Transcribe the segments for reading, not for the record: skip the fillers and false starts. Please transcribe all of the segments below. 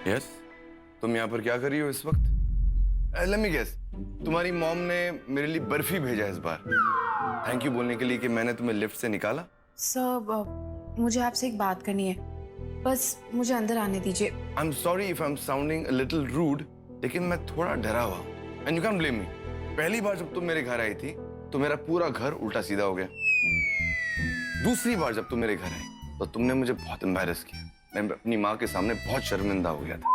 Yes, तुम यहाँ पर क्या कर रही हो इस वक्त? लेट मी गेस, तुम्हारी मॉम ने मेरे लिए बर्फी भेजा इस बार थैंक यू बोलने के लिए कि मैंने तुम्हें लिफ्ट से निकाला। सर मुझे आपसे एक बात करनी है, बस मुझे अंदर आने दीजिए। I am sorry if I am sounding a little rude, लेकिन मैं थोड़ा डरा हुआ हूँ and you can blame me. पहली बार जब तुम मेरे घर आई थी तो मेरा पूरा घर उल्टा सीधा हो गया। दूसरी बार जब तुम मेरे घर आई तो तुमने मुझे बहुत एम्बैरेस किया। मैं अपनी माँ के सामने बहुत शर्मिंदा हो गया था।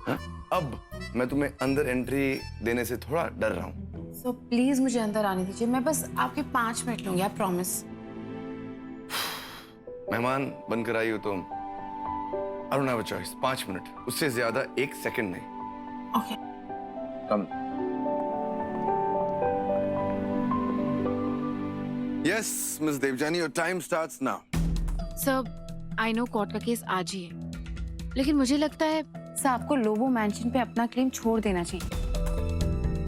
हाँ? अब मैं तुम्हें अंदर एंट्री देने से थोड़ा डर रहा हूँ। सो प्लीज मुझे अंदर आने दीजिए, मैं बस आपके 5 मिनट लूंगी, आई प्रॉमिस। मेहमान बनकर आई हो तुम। I don't have a choice. 5 minute, उससे ज्यादा 1 सेकंड नहीं। Okay. Come. Yes miss Devjani, your time starts now. Sir I know court का केस आज ही है, लेकिन मुझे लगता है सर आपको लोबो मैंशन पे अपना क्लेम छोड़ देना चाहिए।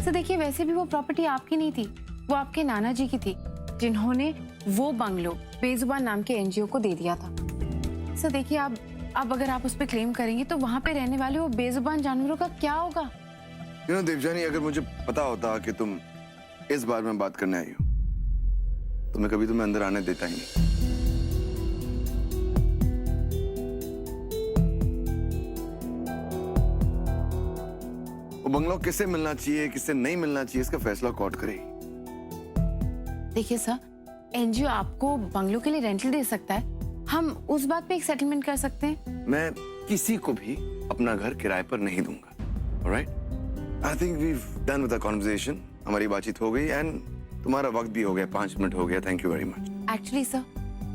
सर देखिए, वैसे भी वो प्रॉपर्टी आपकी नहीं थी, वो आपके नाना जी की थी, जिन्होंने वो बंगलो बेजुबान नाम के एनजीओ को दे दिया था। सर देखिए, अब अगर आप उस पर क्लेम करेंगे तो वहां पे रहने वाले वो बेजुबान जानवरों का क्या होगा? यू नो देवजानी, अगर मुझे पता होता कि तुम इस बार में बात करने आई हो तो मैं कभी तुम्हें अंदर आने देता ही नहीं। वो बंगलो किससे मिलना चाहिए, किससे नहीं मिलना चाहिए, इसका फैसला कोर्ट करेगी। देखिए सर, एनजीओ आपको बंगलो के लिए रेंटल दे सकता है, हम उस बात पे एक सेटलमेंट कर सकते हैं। मैं किसी को भी अपना घर किराए पर नहीं दूंगा। Alright? I think we have done with the conversation. हमारी बातचीत हो गई एंड तुम्हारा वक्त भी हो गया, 5 मिनट हो गया। Thank you very much. Actually sir,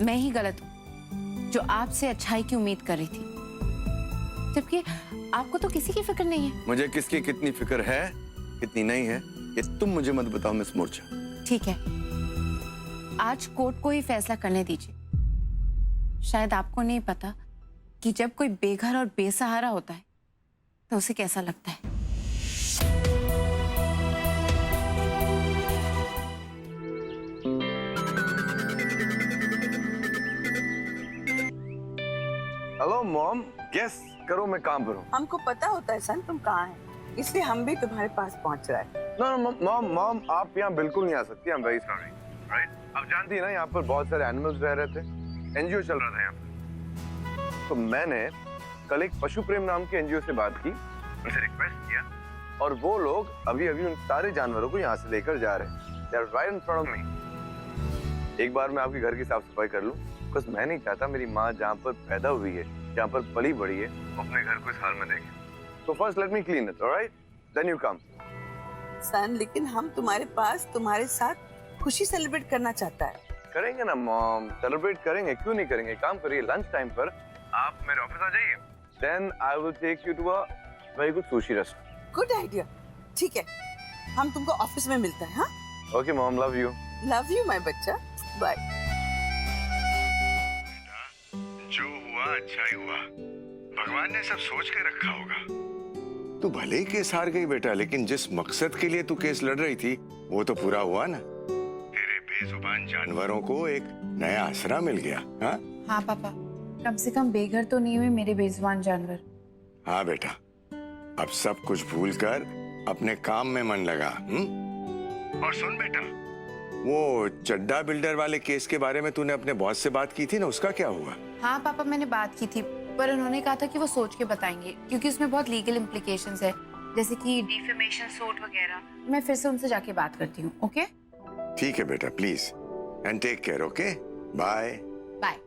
मैं ही गलत हूँ जो आपसे अच्छाई की उम्मीद कर रही थी, जबकि आपको तो किसी की फिक्र नहीं है। मुझे किसकी कितनी फिक्र है, कितनी नहीं है, ये तुम मुझे मत बताओ मिस मूर्छा। ठीक है, आज कोर्ट को ही फैसला करने दीजिए। शायद आपको नहीं पता कि जब कोई बेघर और बेसहारा होता है तो उसे कैसा लगता है। हेलो मॉम, गेस करो मैं कहाँ पर हूँ। हमको पता होता है सन तुम कहाँ हैं, इसलिए हम भी तुम्हारे पास पहुंच रहे हैं। नो मॉम, मॉम आप यहाँ बिल्कुल नहीं आ सकती। I am very sorry. Right? आप जानती है ना, यहाँ पर बहुत सारे एनिमल्स रह रहे थे, एनजीओ चल रहा था यहाँ पर। तो मैंने कल एक पशु प्रेम नाम के एनजीओ से बात की, उनसे रिक्वेस्ट किया और वो लोग अभी उन सारे जानवरों को यहाँ से लेकर जा रहे हैं। They are right in front of me। एक बार मैं आपके घर की साफ सफाई कर लूँ, बस मैं नहीं चाहता मेरी माँ जहाँ पर पैदा हुई है, जहाँ पर पली बड़ी है, अपने घर को इस हाल में देखे। So first let me clean it, all right? Then you come। सन, लेकिन हम तुम्हारे पास तुम्हारे साथ खुशी सेलिब्रेट करना चाहता है। करेंगे ना मॉम, सेलिब्रेट करेंगे, क्यों नहीं करेंगे। काम करिए, लंच टाइम पर आप मेरे ऑफिस आ जाइए। Then I will take you to a very good sushi restaurant. Good idea. ठीक है, हम तुमको ऑफिस में मिलते हैं। हाँ, okay mom, love you. Love you my बच्चा, बाय। जो हुआ अच्छा ही हुआ, भगवान ने सब सोच के रखा होगा। तू भले ही केस हार गई बेटा, लेकिन जिस मकसद के लिए तू केस लड़ रही थी वो तो पूरा हुआ ना। तेरे बेजुबान जानवरों को एक नया आसरा मिल गया। हाँ हाँ पापा, कम से कम बेघर तो नहीं हुए मेरे बेजुबान जानवर। हाँ बेटा, अब सब कुछ भूलकर अपने काम में मन लगा। और सुन बेटा, वो चड्डा बिल्डर वाले केस के बारे में तूने अपने बॉस से बात की थी ना, उसका क्या हुआ? हाँ पापा, मैंने बात की थी, पर उन्होंने कहा था कि वो सोच के बताएंगे, क्योंकि उसमें बहुत लीगल इम्प्लीकेशंस है, जैसे कि डिफेमेशन सूट वगैरह। मैं फिर से उनसे जाके बात करती हूँ। ओके? ठीक है बेटा, please and take care. Okay, bye bye.